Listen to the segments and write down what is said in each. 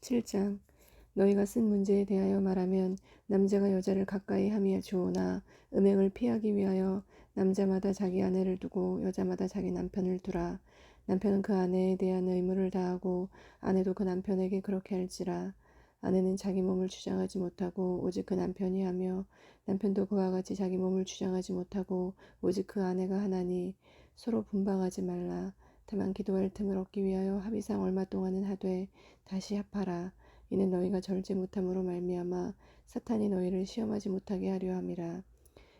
7장. 너희가 쓴 문제에 대하여 말하면 남자가 여자를 가까이 함이 좋으나 음행을 피하기 위하여 남자마다 자기 아내를 두고 여자마다 자기 남편을 두라. 남편은 그 아내에 대한 의무를 다하고 아내도 그 남편에게 그렇게 할지라. 아내는 자기 몸을 주장하지 못하고 오직 그 남편이 하며 남편도 그와 같이 자기 몸을 주장하지 못하고 오직 그 아내가 하나니 서로 분방하지 말라. 다만 기도할 틈을 얻기 위하여 합의상 얼마 동안은 하되 다시 합하라. 이는 너희가 절제 못함으로 말미암아 사탄이 너희를 시험하지 못하게 하려 함이라.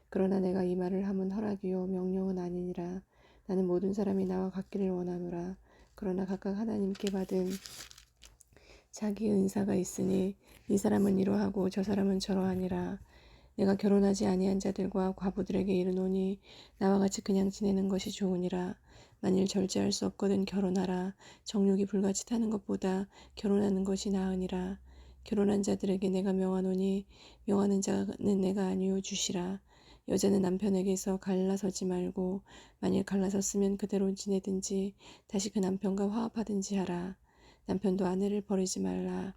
그러나 내가 이 말을 함은 허락이요 명령은 아니니라. 나는 모든 사람이 나와 같기를 원하노라. 그러나 각각 하나님께 받은 자기 은사가 있으니 이 사람은 이러하고 저 사람은 저러하니라. 내가 결혼하지 아니한 자들과 과부들에게 이르노니 나와 같이 그냥 지내는 것이 좋으니라. 만일 절제할 수 없거든 결혼하라. 정욕이 불같이 타는 것보다 결혼하는 것이 나으니라. 결혼한 자들에게 내가 명하노니 명하는 자는 내가 아니요 주시라. 여자는 남편에게서 갈라서지 말고 만일 갈라섰으면 그대로 지내든지 다시 그 남편과 화합하든지 하라. 남편도 아내를 버리지 말라.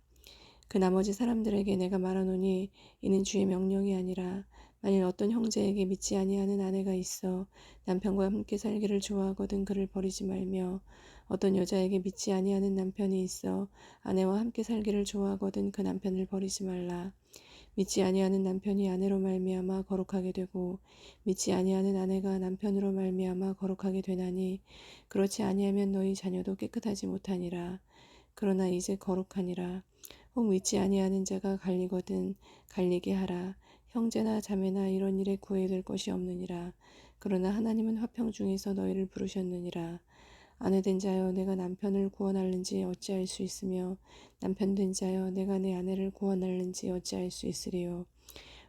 그 나머지 사람들에게 내가 말하노니 이는 주의 명령이 아니라 만일 어떤 형제에게 믿지 아니하는 아내가 있어 남편과 함께 살기를 좋아하거든 그를 버리지 말며 어떤 여자에게 믿지 아니하는 남편이 있어 아내와 함께 살기를 좋아하거든 그 남편을 버리지 말라. 믿지 아니하는 남편이 아내로 말미암아 거룩하게 되고 믿지 아니하는 아내가 남편으로 말미암아 거룩하게 되나니 그렇지 아니하면 너희 자녀도 깨끗하지 못하니라. 그러나 이제 거룩하니라. 혹 믿지 아니하는 자가 갈리거든 갈리게 하라. 형제나 자매나 이런 일에 구애될 것이 없느니라. 그러나 하나님은 화평 중에서 너희를 부르셨느니라. 아내된 자여 내가 남편을 구원할는지 어찌할 수 있으며 남편된 자여 내가 내 아내를 구원할는지 어찌할 수 있으리요.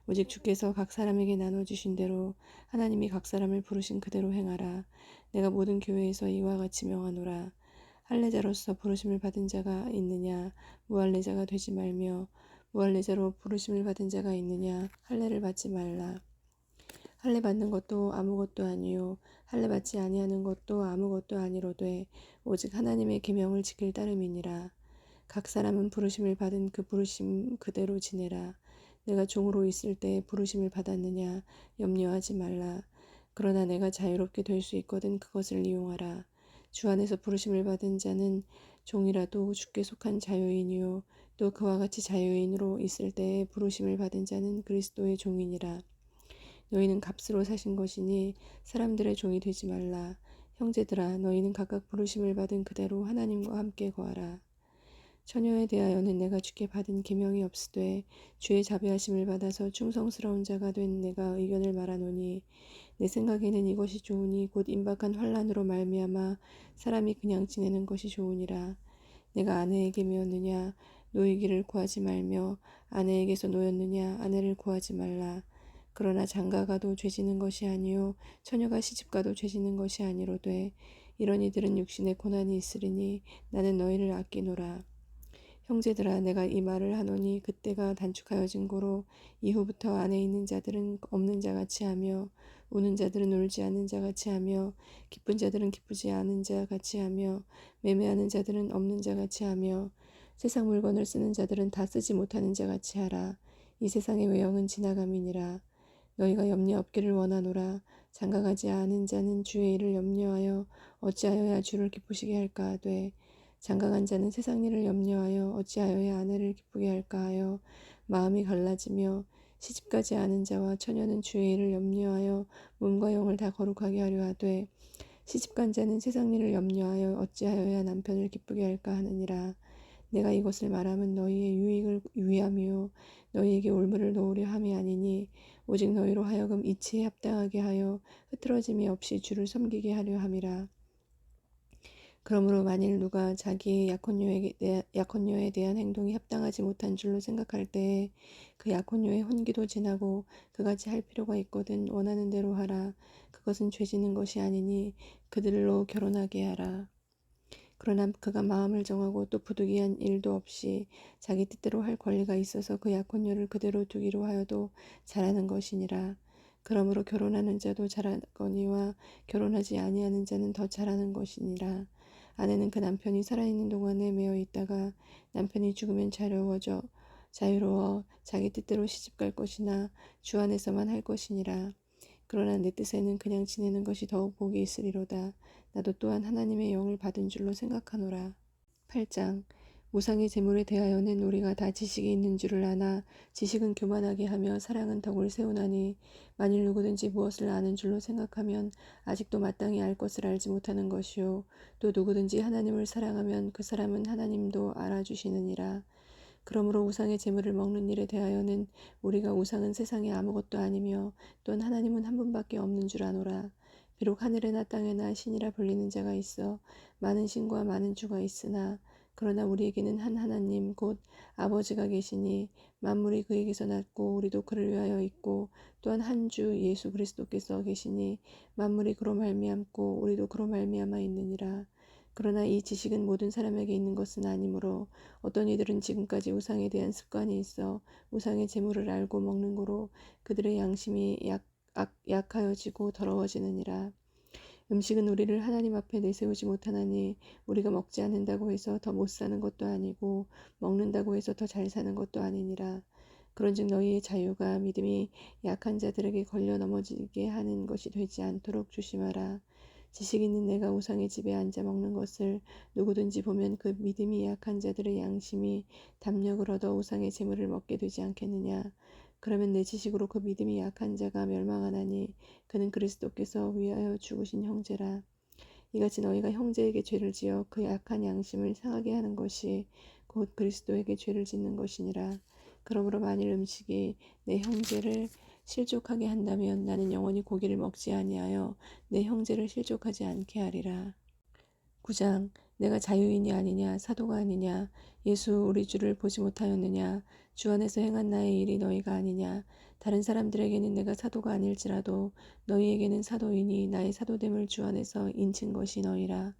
오직 주께서 각 사람에게 나눠주신 대로 하나님이 각 사람을 부르신 그대로 행하라. 내가 모든 교회에서 이와 같이 명하노라. 할례자로서 부르심을 받은 자가 있느냐 무할례자가 되지 말며 무할례자로 부르심을 받은 자가 있느냐 할례를 받지 말라. 할례 받는 것도 아무것도 아니요 할례 받지 아니하는 것도 아무것도 아니로되 오직 하나님의 계명을 지킬 따름이니라. 각 사람은 부르심을 받은 그 부르심 그대로 지내라. 내가 종으로 있을 때 부르심을 받았느냐 염려하지 말라. 그러나 내가 자유롭게 될 수 있거든 그것을 이용하라. 주 안에서 부르심을 받은 자는 종이라도 주께 속한 자유인이요 또 그와 같이 자유인으로 있을 때에 부르심을 받은 자는 그리스도의 종이니라. 너희는 값으로 사신 것이니 사람들의 종이 되지 말라. 형제들아 너희는 각각 부르심을 받은 그대로 하나님과 함께 거하라. 처녀에 대하여는 내가 주께 받은 계명이 없으되 주의 자비하심을 받아서 충성스러운 자가 된 내가 의견을 말하노니 내 생각에는 이것이 좋으니 곧 임박한 환난으로 말미암아 사람이 그냥 지내는 것이 좋으니라. 내가 아내에게 메었느냐 노이기를 구하지 말며 아내에게서 노였느냐 아내를 구하지 말라. 그러나 장가가도 죄지는 것이 아니요 처녀가 시집가도 죄지는 것이 아니로되 이런 이들은 육신의 고난이 있으리니 나는 너희를 아끼노라. 형제들아 내가 이 말을 하노니 그때가 단축하여진 고로 이후부터 안에 있는 자들은 없는 자같이 하며 우는 자들은 울지 않는 자같이 하며 기쁜 자들은 기쁘지 않은 자같이 하며 매매하는 자들은 없는 자같이 하며 세상 물건을 쓰는 자들은 다 쓰지 못하는 자같이 하라. 이 세상의 외형은 지나감이니라. 너희가 염려 없기를 원하노라. 장가가지 않은 자는 주의 일을 염려하여 어찌하여야 주를 기쁘시게 할까 하되 장가간 자는 세상 일을 염려하여 어찌하여야 아내를 기쁘게 할까 하여 마음이 갈라지며 시집가지 않은 자와 처녀는 주의 일을 염려하여 몸과 영을 다 거룩하게 하려 하되 시집간 자는 세상 일을 염려하여 어찌하여야 남편을 기쁘게 할까 하느니라. 내가 이것을 말하면 너희의 유익을 위함이요 너희에게 올무를 놓으려 함이 아니니 오직 너희로 하여금 이치에 합당하게 하여 흐트러짐이 없이 주를 섬기게 하려 함이라. 그러므로 만일 누가 자기의 약혼녀에 대한 행동이 합당하지 못한 줄로 생각할 때에 그 약혼녀의 혼기도 지나고 그같이 할 필요가 있거든 원하는 대로 하라. 그것은 죄지는 것이 아니니 그들로 결혼하게 하라. 그러나 그가 마음을 정하고 또 부득이한 일도 없이 자기 뜻대로 할 권리가 있어서 그 약혼녀를 그대로 두기로 하여도 잘하는 것이니라. 그러므로 결혼하는 자도 잘하거니와 결혼하지 아니하는 자는 더 잘하는 것이니라. 아내는 그 남편이 살아있는 동안에 매여 있다가 남편이 죽으면 자유로워 자기 뜻대로 시집갈 것이나 주 안에서만 할 것이니라. 그러나 내 뜻에는 그냥 지내는 것이 더욱 복이 있으리로다. 나도 또한 하나님의 영을 받은 줄로 생각하노라. 8장. 우상의 제물에 대하여는 우리가 다 지식이 있는 줄을 아나 지식은 교만하게 하며 사랑은 덕을 세우나니 만일 누구든지 무엇을 아는 줄로 생각하면 아직도 마땅히 알 것을 알지 못하는 것이요 또 누구든지 하나님을 사랑하면 그 사람은 하나님도 알아주시느니라. 그러므로 우상의 제물을 먹는 일에 대하여는 우리가 우상은 세상에 아무것도 아니며 또한 하나님은 한 분밖에 없는 줄 아노라. 비록 하늘에나 땅에나 신이라 불리는 자가 있어 많은 신과 많은 주가 있으나 그러나 우리에게는 한 하나님 곧 아버지가 계시니 만물이 그에게서 났고 우리도 그를 위하여 있고 또한 한 주 예수 그리스도께서 계시니 만물이 그로 말미암고 우리도 그로 말미암아 있느니라. 그러나 이 지식은 모든 사람에게 있는 것은 아니므로 어떤 이들은 지금까지 우상에 대한 습관이 있어 우상의 재물을 알고 먹는 거로 그들의 양심이 약하여지고 더러워지느니라. 음식은 우리를 하나님 앞에 내세우지 못하나니 우리가 먹지 않는다고 해서 더 못 사는 것도 아니고 먹는다고 해서 더 잘 사는 것도 아니니라. 그런즉 너희의 자유가 믿음이 약한 자들에게 걸려 넘어지게 하는 것이 되지 않도록 조심하라. 지식 있는 내가 우상의 집에 앉아 먹는 것을 누구든지 보면 그 믿음이 약한 자들의 양심이 담력을 얻어 우상의 재물을 먹게 되지 않겠느냐. 그러면 내 지식으로 그 믿음이 약한 자가 멸망하나니 그는 그리스도께서 위하여 죽으신 형제라. 이같이 너희가 형제에게 죄를 지어 그 약한 양심을 상하게 하는 것이 곧 그리스도에게 죄를 짓는 것이니라. 그러므로 만일 음식이 내 형제를 실족하게 한다면 나는 영원히 고기를 먹지 아니하여 내 형제를 실족하지 않게 하리라. 9장. 내가 자유인이 아니냐 사도가 아니냐 예수 우리 주를 보지 못하였느냐 주 안에서 행한 나의 일이 너희가 아니냐. 다른 사람들에게는 내가 사도가 아닐지라도 너희에게는 사도이니 나의 사도됨을 주 안에서 인친 것이 너희라.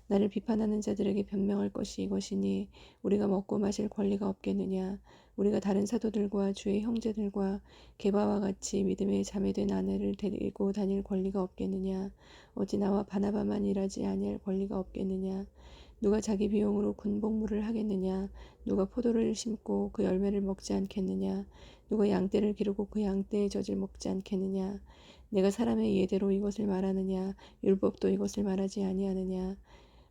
나를 비판하는 자들에게 변명할 것이 이것이니 우리가 먹고 마실 권리가 없겠느냐. 우리가 다른 사도들과 주의 형제들과 게바와 같이 믿음의 자매된 아내를 데리고 다닐 권리가 없겠느냐. 어찌 나와 바나바만 일하지 아니할 권리가 없겠느냐. 누가 자기 비용으로 군복무를 하겠느냐. 누가 포도를 심고 그 열매를 먹지 않겠느냐. 누가 양떼를 기르고 그 양떼의 젖을 먹지 않겠느냐. 내가 사람의 예대로 이것을 말하느냐. 율법도 이것을 말하지 아니하느냐.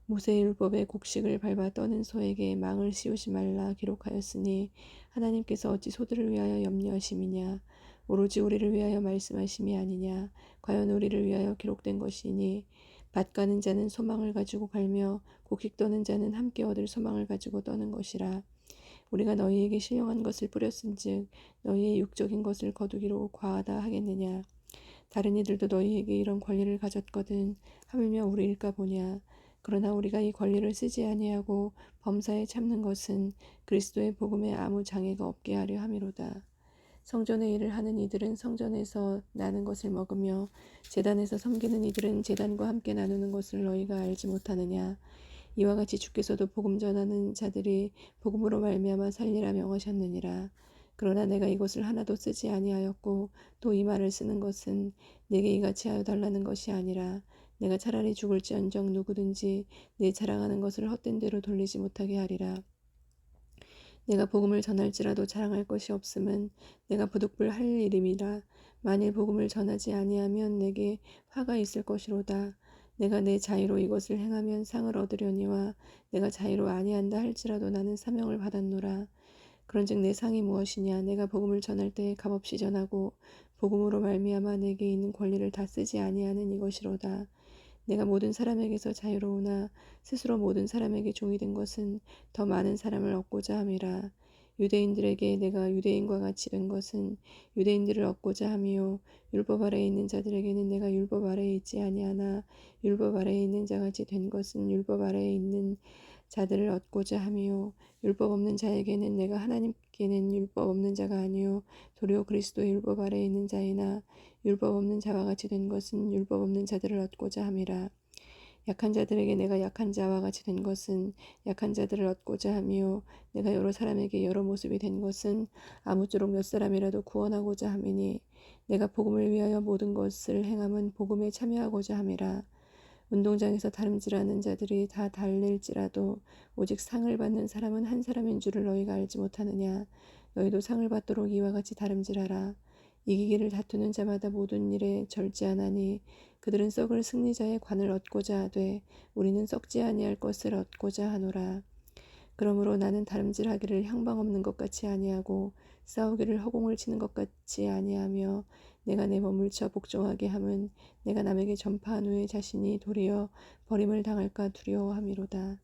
모세의 율법에 곡식을 밟아 떠는 소에게 망을 씌우지 말라 기록하였으니 하나님께서 어찌 소들을 위하여 염려하심이냐. 오로지 우리를 위하여 말씀하심이 아니냐. 과연 우리를 위하여 기록된 것이니 밭 가는 자는 소망을 가지고 갈며 곡식 떠는 자는 함께 얻을 소망을 가지고 떠는 것이라. 우리가 너희에게 신령한 것을 뿌렸은즉 너희의 육적인 것을 거두기로 과하다 하겠느냐. 다른 이들도 너희에게 이런 권리를 가졌거든 하물며 우리일까 보냐. 그러나 우리가 이 권리를 쓰지 아니하고 범사에 참는 것은 그리스도의 복음에 아무 장애가 없게 하려 함이로다. 성전의 일을 하는 이들은 성전에서 나는 것을 먹으며 제단에서 섬기는 이들은 제단과 함께 나누는 것을 너희가 알지 못하느냐. 이와 같이 주께서도 복음 전하는 자들이 복음으로 말미암아 살리라 명하셨느니라. 그러나 내가 이것을 하나도 쓰지 아니하였고 또 이 말을 쓰는 것은 내게 이같이 하여 달라는 것이 아니라 내가 차라리 죽을지언정 누구든지 내 자랑하는 것을 헛된 대로 돌리지 못하게 하리라. 내가 복음을 전할지라도 자랑할 것이 없음은 내가 부득불할 일임이라. 만일 복음을 전하지 아니하면 내게 화가 있을 것이로다. 내가 내 자유로 이것을 행하면 상을 얻으려니와 내가 자유로 아니한다 할지라도 나는 사명을 받았노라. 그런즉 내 상이 무엇이냐. 내가 복음을 전할 때에 값없이 전하고 복음으로 말미암아 내게 있는 권리를 다 쓰지 아니하는 이것이로다. 내가 모든 사람에게서 자유로우나 스스로 모든 사람에게 종이 된 것은 더 많은 사람을 얻고자 함이라. 유대인들에게 내가 유대인과 같이 된 것은 유대인들을 얻고자 함이요 율법 아래에 있는 자들에게는 내가 율법 아래에 있지 아니하나 율법 아래에 있는 자같이 된 것은 율법 아래에 있는 자들을 얻고자 함이요 율법 없는 자에게는 내가 하나님께는 율법 없는 자가 아니요 도리어 그리스도의 율법 아래에 있는 자이나 율법 없는 자와 같이 된 것은 율법 없는 자들을 얻고자 함이라. 약한 자들에게 내가 약한 자와 같이 된 것은 약한 자들을 얻고자 함이요 내가 여러 사람에게 여러 모습이 된 것은 아무쪼록 몇 사람이라도 구원하고자 함이니 내가 복음을 위하여 모든 것을 행함은 복음에 참여하고자 함이라. 운동장에서 다름질하는 자들이 다 달릴지라도 오직 상을 받는 사람은 한 사람인 줄을 너희가 알지 못하느냐. 너희도 상을 받도록 이와 같이 다름질하라. 이기기를 다투는 자마다 모든 일에 절제하나니 그들은 썩을 승리자의 관을 얻고자 하되 우리는 썩지 아니할 것을 얻고자 하노라. 그러므로 나는 다름질하기를 향방 없는 것 같이 아니하고 싸우기를 허공을 치는 것 같이 아니하며 내가 내 몸을 쳐 복종하게 함은 내가 남에게 전파한 후에 자신이 도리어 버림을 당할까 두려워함이로다.